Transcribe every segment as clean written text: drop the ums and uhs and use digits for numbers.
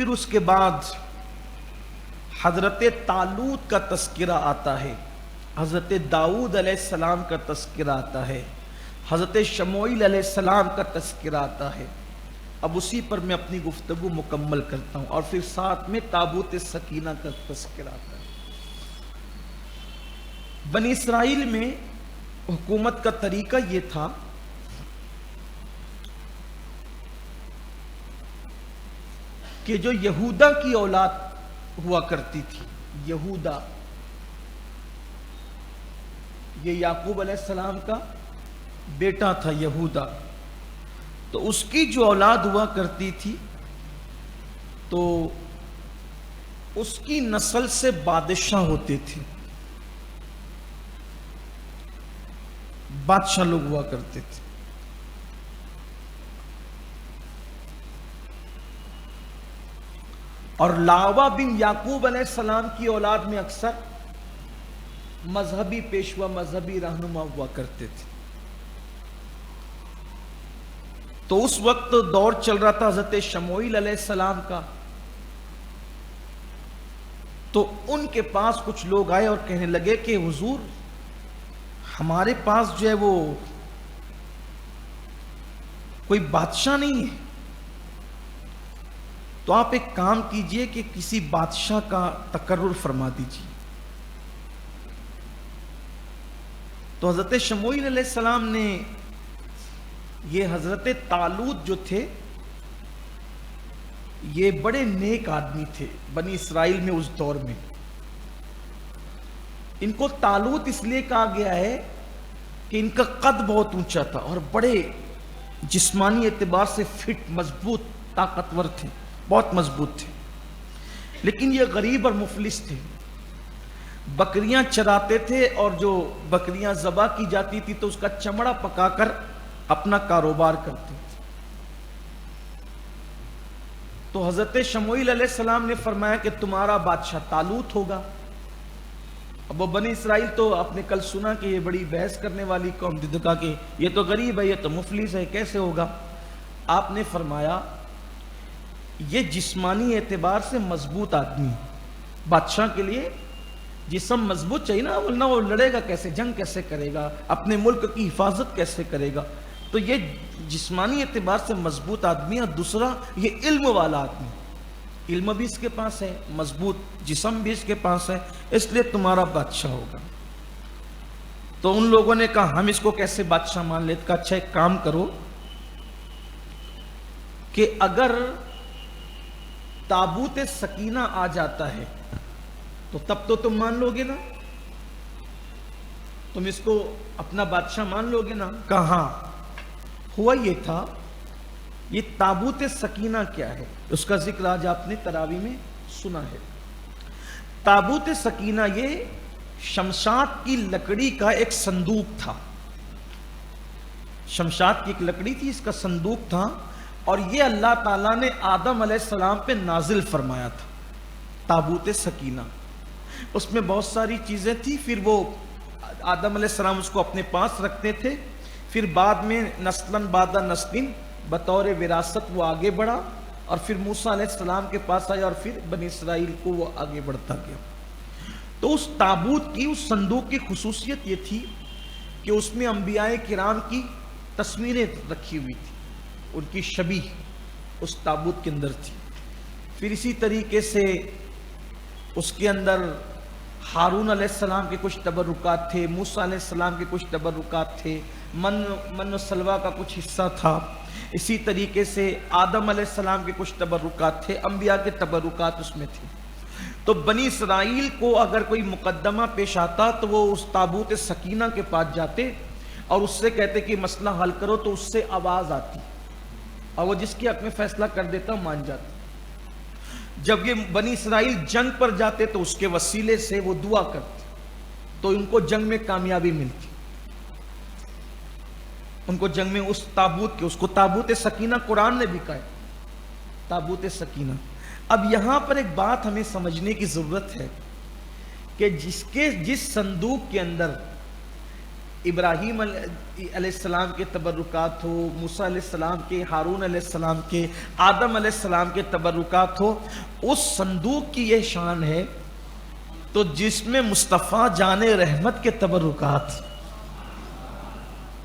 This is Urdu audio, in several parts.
پھر اس کے بعد حضرت طالوت کا تذکرہ آتا ہے، حضرت داؤد علیہ السلام کا تذکرہ آتا ہے، حضرت شموئیل علیہ السلام کا تذکرہ آتا ہے۔ اب اسی پر میں اپنی گفتگو مکمل کرتا ہوں، اور پھر ساتھ میں تابوت سکینہ کا تذکرہ آتا ہے۔ بنی اسرائیل میں حکومت کا طریقہ یہ تھا کہ جو یہودا کی اولاد ہوا کرتی تھی، یہودا یہ یعقوب علیہ السلام کا بیٹا تھا یہودا، تو اس کی جو اولاد ہوا کرتی تھی تو اس کی نسل سے بادشاہ ہوتے تھے، بادشاہ لوگ ہوا کرتے تھے۔ اور لاوا بن یعقوب علیہ السلام کی اولاد میں اکثر مذہبی پیشوا، مذہبی رہنما ہوا کرتے تھے۔ تو اس وقت دور چل رہا تھا حضرت شموئیل علیہ السلام کا، تو ان کے پاس کچھ لوگ آئے اور کہنے لگے کہ حضور ہمارے پاس جو ہے وہ کوئی بادشاہ نہیں ہے، تو آپ ایک کام کیجئے کہ کسی بادشاہ کا تقرر فرما دیجئے۔ تو حضرت شموئیل علیہ السلام نے، یہ حضرت طالوت جو تھے یہ بڑے نیک آدمی تھے بنی اسرائیل میں اس دور میں، ان کو طالوت اس لیے کہا گیا ہے کہ ان کا قد بہت اونچا تھا اور بڑے جسمانی اعتبار سے فٹ، مضبوط، طاقتور تھے، بہت مضبوط تھے، لیکن یہ غریب اور مفلس تھے۔ بکریاں چراتے تھے اور جو بکریاں ذبح کی جاتی تھی تو اس کا چمڑا پکا کر اپنا کاروبار کرتے تھے۔ تو حضرت شموئیل علیہ السلام نے فرمایا کہ تمہارا بادشاہ طالوت ہوگا۔ اب وہ بنی اسرائیل تو آپ نے کل سنا کہ یہ بڑی بحث کرنے والی قوم تھی، کہا کہ یہ تو غریب ہے، یہ تو مفلس ہے، کیسے ہوگا؟ آپ نے فرمایا یہ جسمانی اعتبار سے مضبوط آدمی، بادشاہ کے لیے جسم مضبوط چاہیے نا، ورنہ وہ لڑے گا کیسے، جنگ کیسے کرے گا، اپنے ملک کی حفاظت کیسے کرے گا؟ تو یہ جسمانی اعتبار سے مضبوط آدمی، اور دوسرا یہ علم والا آدمی، علم بھی اس کے پاس ہے، مضبوط جسم بھی اس کے پاس ہے، اس لیے تمہارا بادشاہ ہوگا۔ تو ان لوگوں نے کہا ہم اس کو کیسے بادشاہ مان لیتے؟ کہا اچھا ایک کام کرو کہ اگر تابوت سکینہ آ جاتا ہے تو تب تو تم مان لو گے نا، تم اس کو اپنا بادشاہ مان لو گے نا؟ کہا ہاں۔ ہوا یہ تھا، یہ تابوت سکینہ کیا ہے اس کا ذکر آج آپ نے تراویح میں سنا ہے۔ تابوت سکینہ یہ شمشاد کی لکڑی کا ایک صندوق تھا، شمشاد کی ایک لکڑی تھی، اس کا صندوق تھا، اور یہ اللہ تعالیٰ نے آدم علیہ السلام پہ نازل فرمایا تھا تابوت سکینہ۔ اس میں بہت ساری چیزیں تھی، پھر وہ آدم علیہ السلام اس کو اپنے پاس رکھتے تھے، پھر بعد میں نسلاً بعد نسلیں بطور وراثت وہ آگے بڑھا، اور پھر موسیٰ علیہ السلام کے پاس آیا، اور پھر بنی اسرائیل کو وہ آگے بڑھتا گیا۔ تو اس تابوت کی، اس صندوق کی خصوصیت یہ تھی کہ اس میں انبیاء کرام کی تصویریں رکھی ہوئی تھی، ان کی شبیہ اس تابوت کے اندر تھی۔ پھر اسی طریقے سے اس کے اندر ہارون علیہ السلام کے کچھ تبرکات تھے، موسیٰ علیہ السلام کے کچھ تبرکات تھے، من و سلوہ کا کچھ حصہ تھا، اسی طریقے سے آدم علیہ السلام کے کچھ تبرکات تھے، انبیاء کے تبرکات اس میں تھے۔ تو بنی اسرائیل کو اگر کوئی مقدمہ پیش آتا تو وہ اس تابوت سکینہ کے پاس جاتے اور اس سے کہتے کہ مسئلہ حل کرو، تو اس سے آواز آتی اور وہ جس کے حق میں فیصلہ کر دیتا مان جاتا۔ جب یہ بنی اسرائیل جنگ پر جاتے تو اس کے وسیلے سے وہ دعا کرتے تو ان کو جنگ میں کامیابی ملتی، ان کو جنگ میں اس تابوت کے، اس کو تابوت سکینہ قرآن نے بھی کہا ہے، تابوت سکینہ۔ اب یہاں پر ایک بات ہمیں سمجھنے کی ضرورت ہے کہ جس صندوق کے اندر ابراہیم علیہ السلام کے تبرکات ہو، موسیٰ علیہ السلام کے، ہارون علیہ السلام کے، آدم علیہ السلام کے تبرکات ہو، اس صندوق کی یہ شان ہے تو جس میں مصطفیٰ جان رحمت کے تبرکات،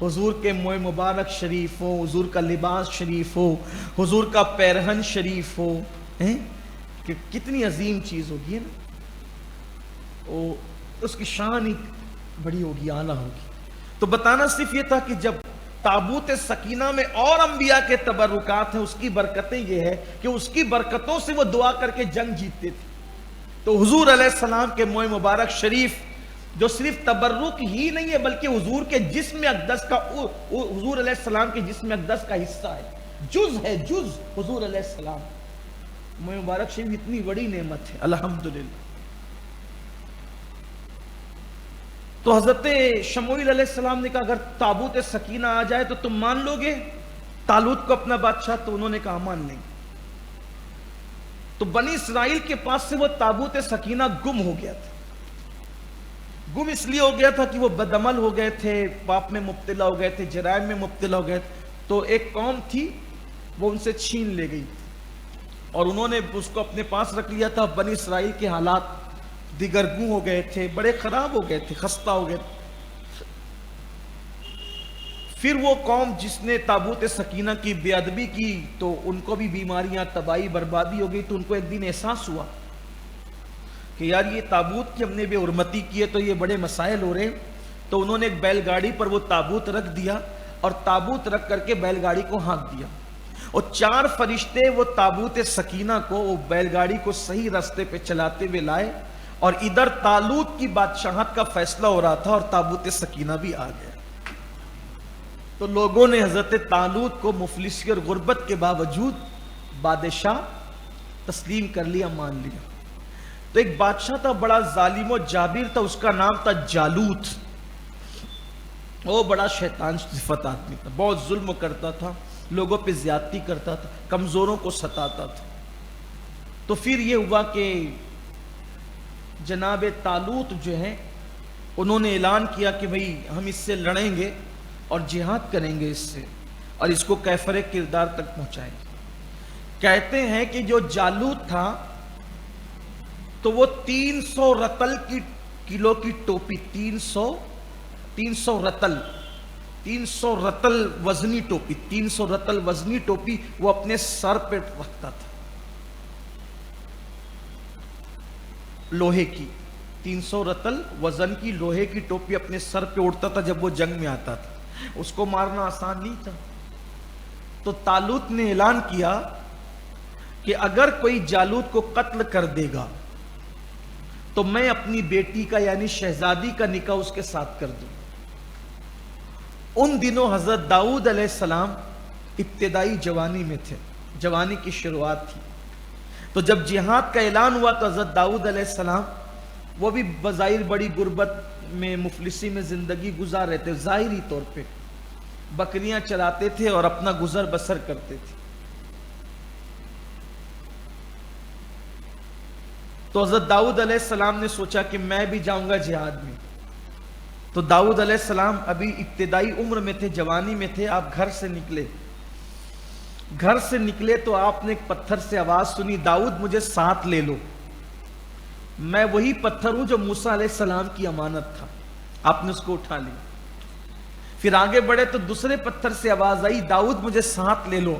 حضور کے موئے مبارک شریف ہو، حضور کا لباس شریف ہو، حضور کا پیرہن شریف ہو، کہ کتنی عظیم چیز ہوگی نا، اس کی شان ہی بڑی ہوگی، اعلیٰ ہوگی۔ تو بتانا صرف یہ تھا کہ جب تابوت سکینہ میں اور انبیاء کے تبرکات ہیں، اس کی برکتیں یہ ہے کہ اس کی برکتوں سے وہ دعا کر کے جنگ جیتتے تھے۔ تو حضور علیہ السلام کے موئے مبارک شریف جو صرف تبرک ہی نہیں ہے بلکہ حضور کے جسم اقدس کا، حضور علیہ السلام کے جسم اقدس کا حصہ ہے، جز ہے، جز حضور علیہ السلام موئے مبارک شریف اتنی بڑی نعمت ہے، الحمدللہ۔ تو حضرت شموئیل علیہ السلام نے کہا اگر تابوت سکینہ آ جائے تو تم مان لو گے طالوت کو اپنا بادشاہ؟ تو انہوں نے کہا مان لیں۔ تو بنی اسرائیل کے پاس سے وہ تابوت سکینہ گم ہو گیا تھا۔ گم اس لیے ہو گیا تھا کہ وہ بدعمل ہو گئے تھے، پاپ میں مبتلا ہو گئے تھے، جرائم میں مبتلا ہو گئے تھے۔ تو ایک قوم تھی وہ ان سے چھین لے گئی اور انہوں نے اس کو اپنے پاس رکھ لیا تھا۔ بنی اسرائیل کے حالات دیگرگوں ہو گئے تھے، بڑے خراب ہو گئے تھے، خستہ ہو گئے تھے۔ پھر وہ قوم جس نے تابوت سکینہ کی بے ادبی کی تو ان کو بھی بیماریاں، تباہی، بربادی ہو گئی۔ تو ان کو ایک دن احساس ہوا کہ یار یہ تابوت کی ہم نے بے حرمتی کی ہے تو یہ بڑے مسائل ہو رہے ہیں۔ تو انہوں نے ایک بیل گاڑی پر وہ تابوت رکھ دیا اور تابوت رکھ کر کے بیل گاڑی کو ہانک دیا، اور 4 فرشتے وہ تابوت سکینہ کو، وہ بیل گاڑی کو صحیح راستے پہ چلاتے ہوئے لائے، اور ادھر طالوت کی بادشاہت کا فیصلہ ہو رہا تھا اور تابوت سکینہ بھی آ گیا۔ تو لوگوں نے حضرت طالوت کو مفلسی اور غربت کے باوجود بادشاہ تسلیم کر لیا، مان لیا۔ تو ایک بادشاہ تھا بڑا ظالم و جابر تھا، اس کا نام تھا جالوت۔ وہ بڑا شیطان صفت آدمی تھا، بہت ظلم کرتا تھا، لوگوں پہ زیادتی کرتا تھا، کمزوروں کو ستاتا تھا۔ تو پھر یہ ہوا کہ جناب طالوت جو ہیں انہوں نے اعلان کیا کہ بھئی ہم اس سے لڑیں گے اور جہاد کریں گے اس سے، اور اس کو کیفر کردار تک پہنچائیں گے۔ کہتے ہیں کہ جو جالوت تھا تو وہ 300 رتل کی کلو کی ٹوپی، 300 رتل وزنی ٹوپی، 300 رتل وزنی ٹوپی وہ اپنے سر پہ رکھتا تھا، لوہے کی 300 رتل وزن کی لوہے کی ٹوپی اپنے سر پہ اڑتا تھا جب وہ جنگ میں آتا تھا۔ اس کو مارنا آسان نہیں تھا۔ تو طالوت نے اعلان کیا کہ اگر کوئی جالوت کو قتل کر دے گا تو میں اپنی بیٹی کا یعنی شہزادی کا نکاح اس کے ساتھ کر دوں۔ ان دنوں حضرت داؤد علیہ السلام ابتدائی جوانی میں تھے، جوانی کی شروعات تھی۔ تو جب جہاد کا اعلان ہوا تو حضرت داؤد علیہ السلام وہ بھی بظاہر بڑی غربت میں، مفلسی میں زندگی گزار رہے تھے، ظاہری طور پہ بکریاں چراتے تھے اور اپنا گزر بسر کرتے تھے۔ تو حضرت داؤد علیہ السلام نے سوچا کہ میں بھی جاؤں گا جہاد میں۔ تو داؤد علیہ السلام ابھی ابتدائی عمر میں تھے، جوانی میں تھے۔ آپ گھر سے نکلے تو آپ نے ایک پتھر سے آواز سنی، داؤد مجھے ساتھ لے لو، میں وہی پتھر ہوں جو موسیٰ علیہ السلام کی امانت تھا۔ آپ نے اس کو اٹھا لیا۔ پھر آگے بڑھے تو دوسرے پتھر سے آواز آئی، داؤد مجھے ساتھ لے لو،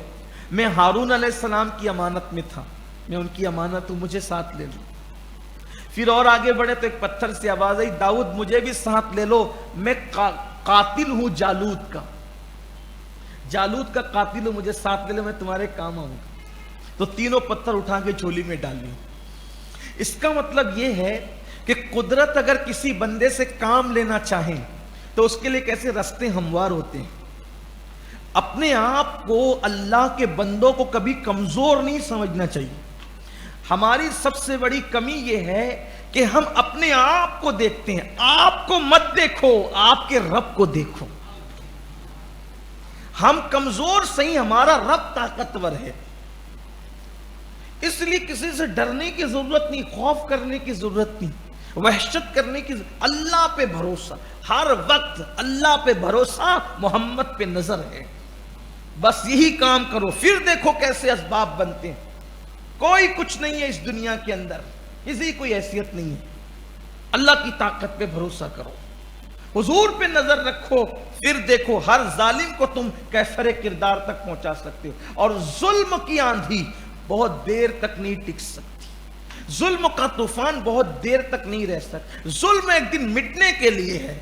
میں ہارون علیہ السلام کی امانت میں تھا، میں ان کی امانت ہوں، مجھے ساتھ لے لو۔ پھر اور آگے بڑھے تو ایک پتھر سے آواز آئی، داؤد مجھے بھی ساتھ لے لو، میں قاتل ہوں جالوت کا قاتل ہوں، مجھے ساتھ لے لو، میں تمہارے کام آؤں گا۔ تو تینوں پتھر اٹھا کے جھولی میں ڈال لی۔ اس کا مطلب یہ ہے کہ قدرت اگر کسی بندے سے کام لینا چاہیں تو اس کے لیے کیسے راستے ہموار ہوتے ہیں۔ اپنے آپ کو، اللہ کے بندوں کو کبھی کمزور نہیں سمجھنا چاہیے۔ ہماری سب سے بڑی کمی یہ ہے کہ ہم اپنے آپ کو دیکھتے ہیں۔ آپ کو مت دیکھو، آپ کے رب کو دیکھو۔ ہم کمزور صحیح، ہمارا رب طاقتور ہے، اس لیے کسی سے ڈرنے کی ضرورت نہیں، خوف کرنے کی ضرورت نہیں۔ وحشت کرنے کی، اللہ پہ بھروسہ، ہر وقت اللہ پہ بھروسہ، محمد پہ نظر ہے، بس یہی کام کرو، پھر دیکھو کیسے اسباب بنتے ہیں۔ کوئی کچھ نہیں ہے اس دنیا کے اندر، کسی کوئی حیثیت نہیں ہے، اللہ کی طاقت پہ بھروسہ کرو، حضور پہ نظر رکھو، پھر دیکھو ہر ظالم کو تم کیفر کردار تک پہنچا سکتے ہو۔ اور ظلم کی آندھی بہت دیر تک نہیں ٹک سکتی، ظلم کا طوفان بہت دیر تک نہیں رہ سکتا، ظلم ایک دن مٹنے کے لیے ہے۔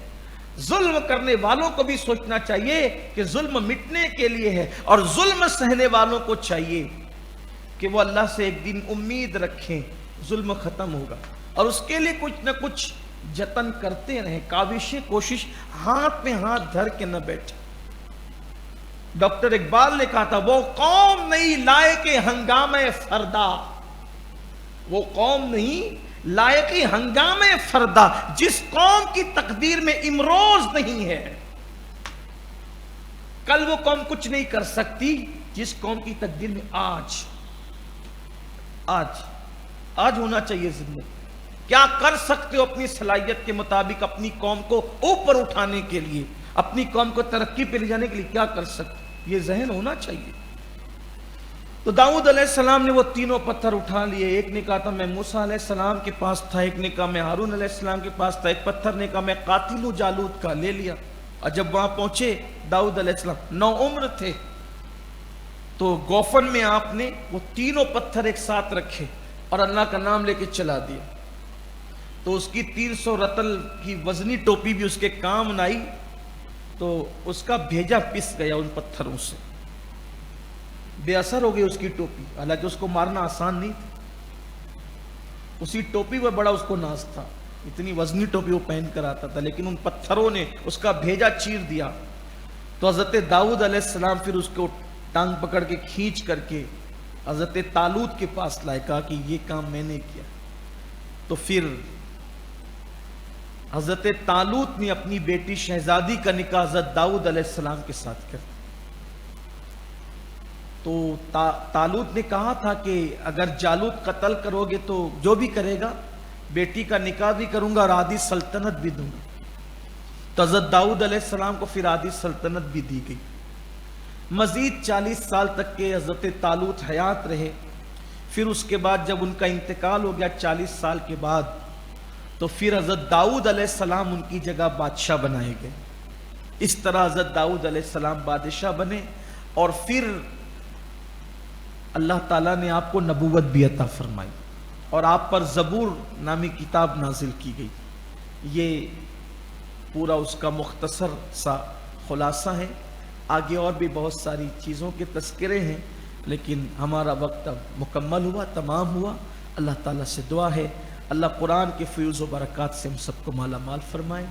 ظلم کرنے والوں کو بھی سوچنا چاہیے کہ ظلم مٹنے کے لیے ہے، اور ظلم سہنے والوں کو چاہیے کہ وہ اللہ سے ایک دن امید رکھیں ظلم ختم ہوگا، اور اس کے لیے کچھ نہ کچھ جتن کرتے رہیں، کاوشیں، کوشش، ہاتھ میں ہاتھ دھر کے نہ بیٹھے۔ ڈاکٹر اقبال نے کہا تھا، وہ قوم نہیں لائق ہنگامہ فردا، وہ قوم نہیں لائق ہنگامہ فردا، جس قوم کی تقدیر میں امروز نہیں ہے، کل وہ قوم کچھ نہیں کر سکتی، جس قوم کی تقدیر میں آج ہونا چاہیے زندگی۔ کیا کر سکتے ہو اپنی صلاحیت کے مطابق اپنی قوم کو اوپر اٹھانے کے لیے، اپنی قوم کو ترقی پہ لے جانے کے لیے کیا کر سکتے، یہ ذہن ہونا چاہیے۔ تو داؤد علیہ السلام نے وہ تینوں پتھر اٹھا لیے، ایک نے کہا تھا میں موسیٰ علیہ السلام کے پاس تھا، ایک نے کہا میں ہارون علیہ السلام کے پاس تھا، ایک پتھر نے کہا میں قاتل ہوں جالوت کا، لے لیا۔ اور جب وہاں پہنچے داؤد علیہ السلام 9 عمر تھے، تو گوفن میں آپ نے وہ تینوں پتھر ایک ساتھ رکھے اور اللہ کا نام لے کے چلا دیا، تو اس کی 300 رتل کی وزنی ٹوپی بھی اس کے کام نہ آئی، تو اس کا بھیجا پس گیا ان پتھروں سے، بے اثر ہو گئی اس کی ٹوپی، حالانکہ اس کو مارنا آسان نہیں تھا، اسی ٹوپی پر بڑا اس کو ناز تھا، اتنی وزنی ٹوپی وہ پہن کر آتا تھا، لیکن ان پتھروں نے اس کا بھیجا چیر دیا۔ تو حضرت داؤد علیہ السلام پھر اس کو ٹانگ پکڑ کے کھینچ کر کے حضرت طالوت کے پاس لائے، کہا کہ یہ کام میں نے کیا۔ تو پھر حضرت طالوت نے اپنی بیٹی شہزادی کا نکاح حضرت داؤد علیہ السلام کے ساتھ کر دیا۔ تو طالوت نے کہا تھا کہ اگر جالوت قتل کرو گے تو جو بھی کرے گا بیٹی کا نکاح بھی کروں گا اور آدھی سلطنت بھی دوں گا۔ تو حضرت داؤد علیہ السلام کو پھر آدھی سلطنت بھی دی گئی۔ مزید 40 سال تک کے حضرت طالوت حیات رہے، پھر اس کے بعد جب ان کا انتقال ہو گیا 40 سال کے بعد، تو پھر حضرت داؤد علیہ السلام ان کی جگہ بادشاہ بنائے گئے۔ اس طرح حضرت داؤد علیہ السلام بادشاہ بنے، اور پھر اللہ تعالیٰ نے آپ کو نبوت بھی عطا فرمائی، اور آپ پر زبور نامی کتاب نازل کی گئی۔ یہ پورا اس کا مختصر سا خلاصہ ہے، آگے اور بھی بہت ساری چیزوں کے تذکرے ہیں، لیکن ہمارا وقت اب مکمل ہوا، تمام ہوا۔ اللہ تعالیٰ سے دعا ہے اللہ قرآن کے فیوز و برکات سے ہم سب کو مالا مال فرمائے۔